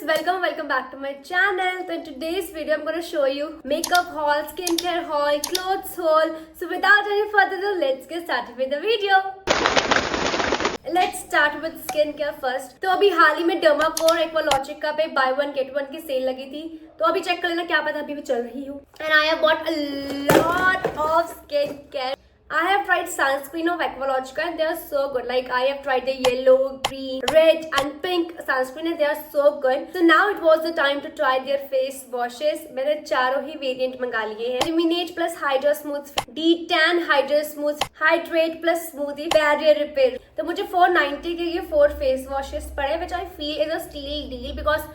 welcome back to my channel. So in today's video I'm going to show you makeup haul, skincare haul, clothes haul. So without any further ado, let's get started with the video. Let's start with skincare first. तो अभी हाल ही में डर्माकोर एक्वालॉजिका पे by one get one की cell लगी थी, तो अभी check कर लेना, क्या पता अभी भी चल रही हूँ. And I have bought a lot of skincare. I have tried sunscreen of Aqualogica and they are so good. Like I have tried the yellow, green, red and pink sunscreen and they are so good. So now it was the time to try their face washes. मैंने चारों ही variant मंगा लिए हैं. Illuminate plus Hydra Smooth, D10 Hydra Smooth, Hydrate plus Smoothie, Barrier Repair. तो मुझे 490 के ये 4 face washes पड़े, which I feel is a steal deal because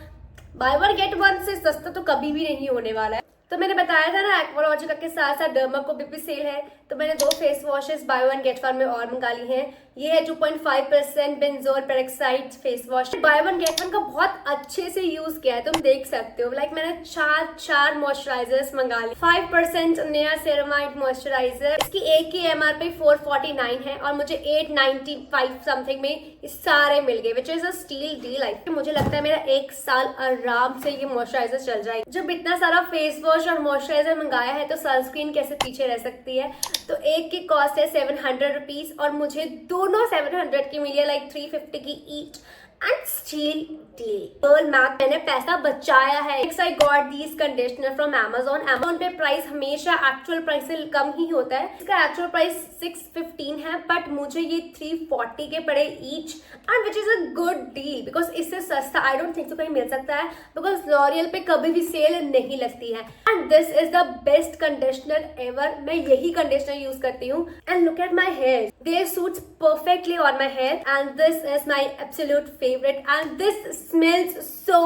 buy one get one से सस्ता तो कभी भी नहीं होने वाला है. तो मैंने बताया था ना एक्वालॉजिका के साथ साथ डर्माकोर भी सेल है, तो मैंने 2 face washes by one get one में और मंगा ली हैं. ये है 2.5% benzoyl peroxide face wash. By one get one का बहुत अच्छे से यूज किया है, तुम देख सकते हो. लाइक मैंने चार मॉइस्चराइजर्स मंगा लिए. 5% नया सेरामाइड मॉइस्चराइजर, इसकी एक की एमआरपी 449 है और मुझे 895 समथिंग में ये सारे मिल गए, which is a steal deal. मुझे लगता है मेरा 1 साल आराम से ये मॉइस्चराइजर चल जाएगा. जब इतना सारा फेस वॉश और मॉइस्चराइजर मंगाया है तो सनस्क्रीन कैसे पीछे रह सकती है. तो एक की कॉस्ट है 700 रुपीज और मुझे दोनों 700 की मिली है, लाइक 350 की each. And steal deal. Girl math, मैंने पैसा बचाया है. I got these conditioner from Amazon. Amazon पे प्राइस हमेशा एक्चुअल प्राइस से कम ही होता है. इसका एक्चुअल प्राइस 615 है, बट मुझे ये 340 के पड़े each, and which is a good deal because इससे सस्ता आई डोंट थिंक तो कहीं मिल सकता है, बिकॉज लॉरियल पे कभी भी सेल नहीं लगती है. And this is the best conditioner ever. मैं यही कंडीशनर यूज करती हूँ. And look at my hair, they suits perfectly on my hair and this is my absolute favourite and this smells so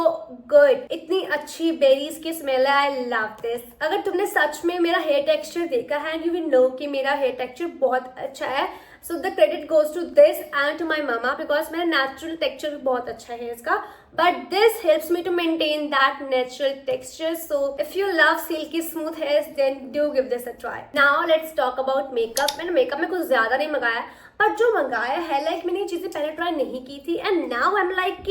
good. इतनी अच्छी berries की smell है. I love this. अगर तुमने सच में मेरा हेयर टेक्सचर देखा है, यू विल नो कि मेरा हेयर टेक्सचर बहुत अच्छा है. So the credit goes to this and to my mama, because मेरा नेचुरल टेक्सचर भी बहुत अच्छा है इसका, but this helps me to maintain that natural texture. So if you love silky smooth hairs, then do give this a try. Now let's talk about makeup. मैंने makeup में कुछ ज्यादा नहीं मंगाया, पर जो मंगाया है, लाइक मैंने ये चीजें पहले ट्राई नहीं की थी and now I am like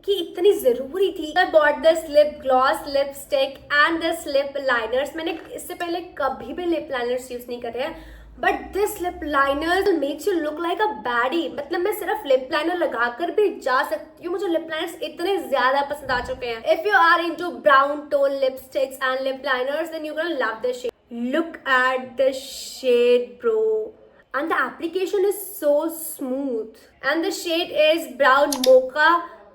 कि इतनी जरूरी थी. I bought this lip gloss, lipstick and this lip liners. मैंने इससे पहले कभी भी लिप लाइनर्स यूज नहीं करे हैं, but this lip liner makes you look like a baddie. मतलब मैं सिर्फ लिप लाइनर लगाकर भी जा सकती हूँ. मुझे लिप लाइनर्स इतने ज्यादा पसंद आ चुके हैं. If you are into brown tone lipsticks and lip liners, then you gonna love this shade. Look at the shade bro, and the application is so smooth and the shade is brown mocha.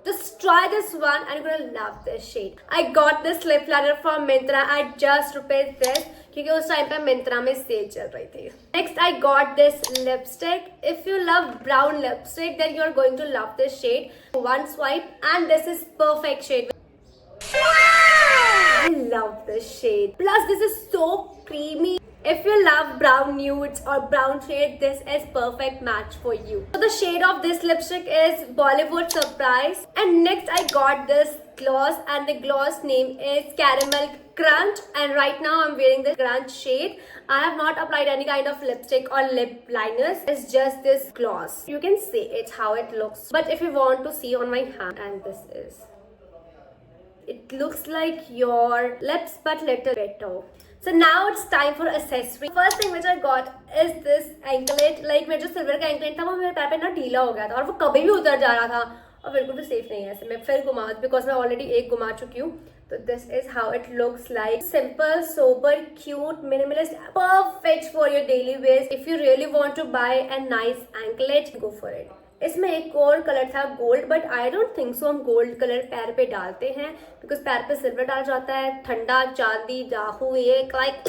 Just try this one and you're gonna love this shade. I got this lip liner from Myntra at just rupees this, क्योंकि उस time पे मिंत्रा में cell चल रही थी. Next I got this lipstick. If you love brown lipstick, then you're going to love this shade. One swipe and this is perfect shade. I love this shade. Plus this is so creamy. If you love brown nudes or brown shade, this is perfect match for you. So the shade of this lipstick is Bollywood Surprise. And next I got this gloss and the gloss name is Caramel Crunch. And right now I'm wearing the Crunch shade. I have not applied any kind of lipstick or lip liners. It's just this gloss. You can see it how it looks. But if you want to see on my hand, and this is. It looks like your lips but little better. So now it's time for accessory. First thing which I got is this anklet. Like मेरा जो silver का anklet था वो मेरे पैर पे ना ढीला हो गया था और वो कभी भी उतर जा रहा था और बिल्कुल भी सेफ नहीं है. ऐसे मैं फिर घुमा, बिकॉज मैं ऑलरेडी एक घुमा चुकी हूँ. तो this is how it looks like. Simple, sober, cute, minimalist, perfect for your daily wear. If you really want to buy a nice anklet, go for it. इसमें एक और कलर था gold, but I don't think so हम gold colour पैर पे डालते हैं, because पैर पे सिल्वर डाल जाता है. ठंडा, चांदी, राहु, ये लाइक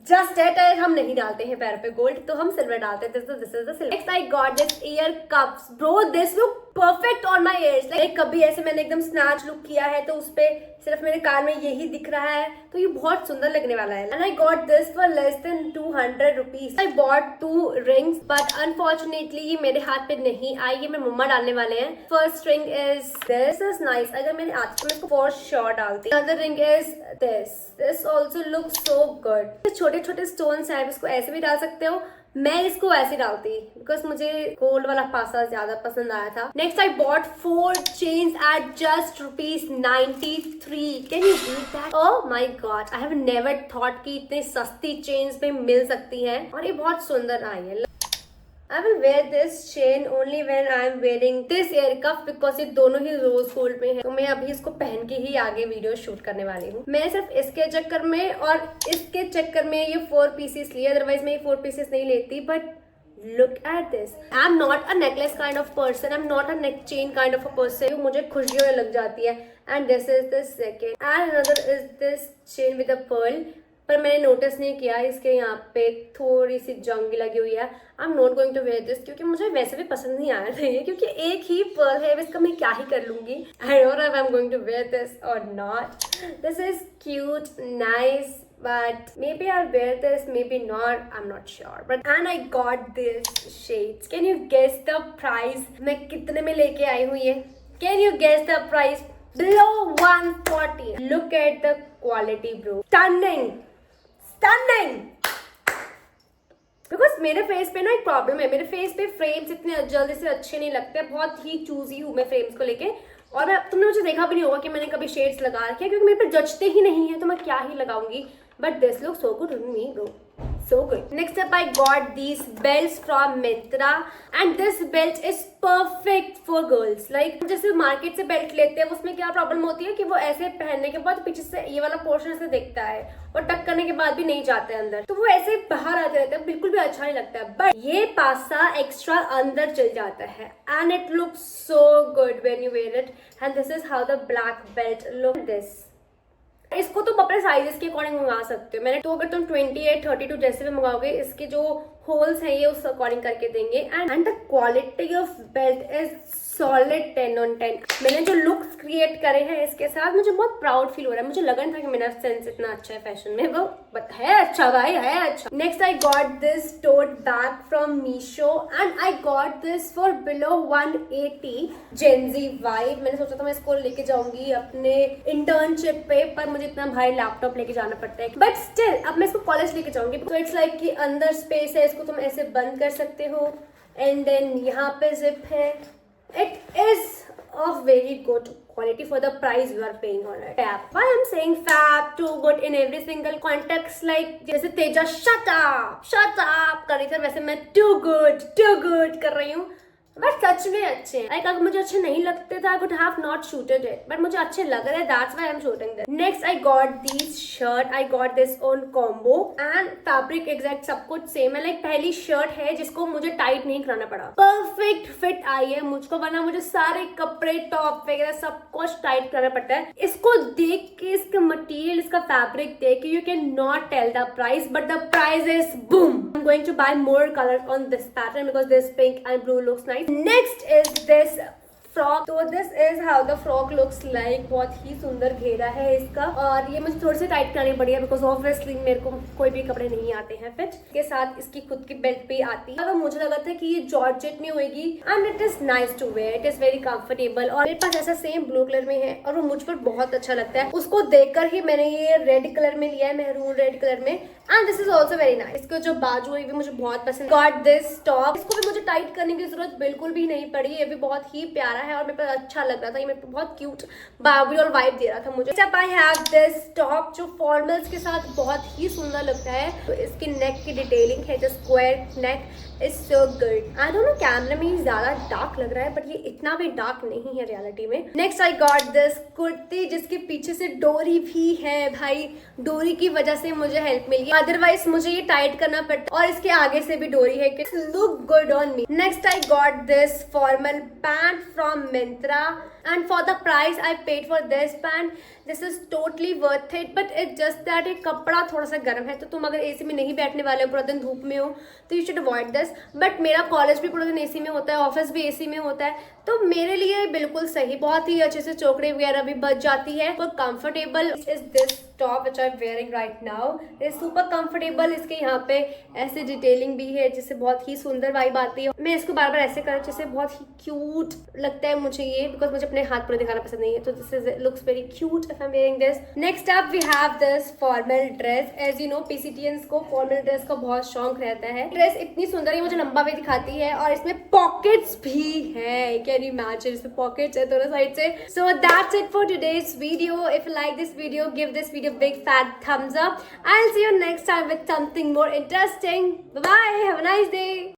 जस्ट एट हम नहीं डालते हैं पैर पे गोल्ड, तो हम सिल्वर डालते हैं. This is the silver. Next I got this year cups. Bro this look perfect on my years. Like कभी ऐसे मैंने एकदम स्नैच लुक किया है तो उस पे सिर्फ मेरे कान में यही दिख रहा है, तो ये बहुत सुंदर लगने वाला है. And I got this for less than 200 rupees. I bought 2 rings, but unfortunately ये मेरे हाथ पे नहीं आई. ये मेरे मम्मा डालने वाले हैं. First ring is this is nice. अगर मैंने आज तो मैं इसको फॉर श्योर डालती. Other ring is this. This also looks so good. छोटे छोटे स्टोन्स हैं, आप इसको ऐसे भी डाल सकते हो. मैं इसको ऐसे डालती बिकॉज मुझे गोल्ड वाला पासा ज्यादा पसंद आया था। Next I bought 4 chains at just ₹93। Can you beat that? Oh my god, I have never thought कि इतने सस्ती चेन्स पे मिल सकती हैं और ये बहुत सुंदर आई है। I will wear this chain only when I am wearing this ear cuff because ये दोनों ही रोज गोल्ड में है, तो मैं अभी इसको पहन के ही आगे वीडियो शूट करने वाली हूँ। मैंने सिर्फ इसके चक्कर में और इसके चक्कर में ये 4 पीसेस लिए, अदरवाइज मैं ये 4 पीसेस नहीं लेती। But look at this, I am not a necklace kind of person, I am not a neck chain kind of a person, मुझे खुशी होने लग जाती है। And this is the second and another is this chain with a pearl, पर मैंने notice नहीं किया इसके यहाँ पे थोड़ी सी जंग लगी हुई है। I am not going to wear this क्योंकि मुझे वैसे भी पसंद नहीं आया था ये, क्योंकि एक ही पर्ल है, इसका मैं क्या ही कर लूंगी। I don't know if I am going to wear this और not. This is cute, nice, but maybe I'll wear this, maybe not, I'm not sure. But and I got this shades. Can you guess the price? मैं कितने में लेके आई हूँ ये? Can you guess the price? Below 140. Look at the quality, bro. Stunning. Because मेरे face पे ना एक प्रॉब्लम है, मेरे फेस पे फ्रेम्स इतने जल्दी से अच्छे नहीं लगते, बहुत ही चूजी हूँ मैं फ्रेम्स को लेके। और तुमने मुझे देखा भी नहीं होगा कि मैंने कभी शेड्स लगा रखे हैं, क्योंकि मेरे पे जचते ही नहीं है, तो मैं क्या ही लगाऊंगी। But this look so good on me bro, so good. Next up I got these belts from Myntra and this belt is perfect for girls. Like जैसे मार्केट से बेल्ट लेते हैं उसमें क्या प्रॉब्लम होती है कि वो ऐसे पहनने के बाद पीछे से ये वाला पोर्शन ऐसे दिखता है और टक करने के बाद भी नहीं जाते अंदर, तो वो ऐसे बाहर आते रहते हैं, बिल्कुल भी अच्छा नहीं लगता है। बट ये पासा एक्स्ट्रा अंदर चल जाता है and it looks so good when you wear it and this is how the black belt look. This इसको तुम अपने साइजेस के अकॉर्डिंग मंगा सकते हो। मैंने तो अगर तुम 28, 32 जैसे भी मंगाओगे, इसके जो होल्स हैं ये उस अकॉर्डिंग करके देंगे। And the quality of belt is solid 10 on 10। मैंने जो लुक्स क्रिएट करे हैं इसके साथ मुझे बहुत प्राउड फील हो रहा है। मुझे लगा नहीं था कि मेरा सेंस इतना अच्छा है फैशन में, वो बट है अच्छा भाई, है अच्छा। Next I got this tote bag from Meesho and I got this for below 180 Gen Z vibe. मैंने सोचा था मैं इसको लेके जाऊंगी अपने इंटर्नशिप पे, पर मुझे इतना भारी लैपटॉप लेके जाना पड़ता है। बट स्टिल अब मैं इसको कॉलेज लेके जाऊंगी, तो इट्स लाइक कि अंदर स्पेस है, इसको तुम ऐसे बंद कर सकते हो एंड देन यहाँ पे जिप है। It is of very good quality for the price you are paying on it. Fab. Why I'm saying fab, too good in every single context, like जैसे तेजा shut up कर रही थी, वैसे मैं too good कर रही हूँ। बट सच में अच्छे हैं। Like, अगर मुझे अच्छे नहीं लगते थे I would have not shooted it, but मुझे अच्छे लग रहे हैं, that's why I'm shooting them. Next I got these shirt, I got this on combo and fabric exact सब कुछ सेम है। Like पहली शर्ट है जिसको मुझे टाइट नहीं कराना पड़ा, परफेक्ट फिट आई है मुझको, वरना मुझे सारे कपड़े टॉप वगैरह सब कुछ टाइट करना पड़ता है। इसको देख के, इसका मटेरियल, इसका फैब्रिक देख के you can not tell the price, but the price is boom. I am going to buy more colour on this pattern because this pink and blue looks nice. Next is this frock. तो this is how the frock looks like. बहुत ही सुंदर घेरा है इसका और ये मुझे थोड़ी सी टाइट करनी पड़ी है बिकॉज ऑब्वियसली मेरे को कोई भी कपड़े नहीं आते हैं फिट। के साथ इसकी खुद की बेल्ट भी आती है। अगर मुझे लगा था कि ये जॉर्जेट में होगी and it is nice to wear, it is very comfortable. और मेरे पास ऐसा सेम ब्लू कलर में है और वो मुझ पर बहुत अच्छा लगता है। उसको देखकर ही मैंने ये रेड कलर में लिया है, मेहरून रेड कलर में, and this is also very nice. इसका जो बाजू है भी मुझे बहुत पसंद। गॉट दिस टॉप, इसको भी मुझे टाइट करने की जरूरत बिल्कुल भी नहीं पड़ी। ये भी बहुत ही प्यारा है और मेरे पास अच्छा लग रहा था, ये मेरे को बहुत क्यूट बार्बी और वाइब दे रहा था मुझे। जब आई हैव दिस टॉप जो फॉर्मल्स के साथ बहुत ही सुंदर लगता है। तो इसकी नेक की डिटेलिंग है जो square neck is so good. I don't no camera में ज्यादा डार्क लग रहा है बट ये इतना भी डार्क नहीं है रियलिटी में। Next I got this kurti जिसके पीछे से डोरी भी है। भाई डोरी की वजह से मुझे हेल्प मिली, अदरवाइज मुझे ये टाइट करना पड़ता। और इसके आगे से भी डोरी है, look good on me. Next I got this formal pant from Myntra and for the price I paid for this pant, this is totally worth it, but it's just that ये कपड़ा थोड़ा सा गर्म है। तो तुम अगर एसी में नहीं बैठने वाले हो, पूरा दिन धूप में हो, तो you should avoid this. But मेरा कॉलेज भी पूरा दिन एसी में होता है, ऑफिस भी एसी में होता है, तो मेरे लिए बिल्कुल सही, बहुत ही अच्छे से चौकड़ी वगैरह भी बच जाती है और comfortable is this top which I am wearing right now. It super comfortable, इसके यहाँ पे ऐसे डिटेलिंग भी है जिससे बहुत ही सुंदर वाइब आती है। मैं इसको बार बार ऐसे कर जिससे बहुत ही क्यूट लगता है मुझे ये, बिकॉज मुझे अपने हाथ पूरे दिखाना पसंद नहीं है, तो this is looks very cute if I am wearing this. Next up we have this formal dress. As you know पीसीटीएंस को फॉर्मल ड्रेस का बहुत शौक रहता है। ड्रेस इतनी सुंदर है, मुझे लंबा भी दिखाती है और इसमें पॉकेट्स भी है। कैन यू इमेजिन, इसमें पॉकेट्स है दोनों साइड से। So that's it for today's video. If you like this video, give this video big fat thumbs up. I'll see you next time with something more interesting. Bye bye, have a nice day.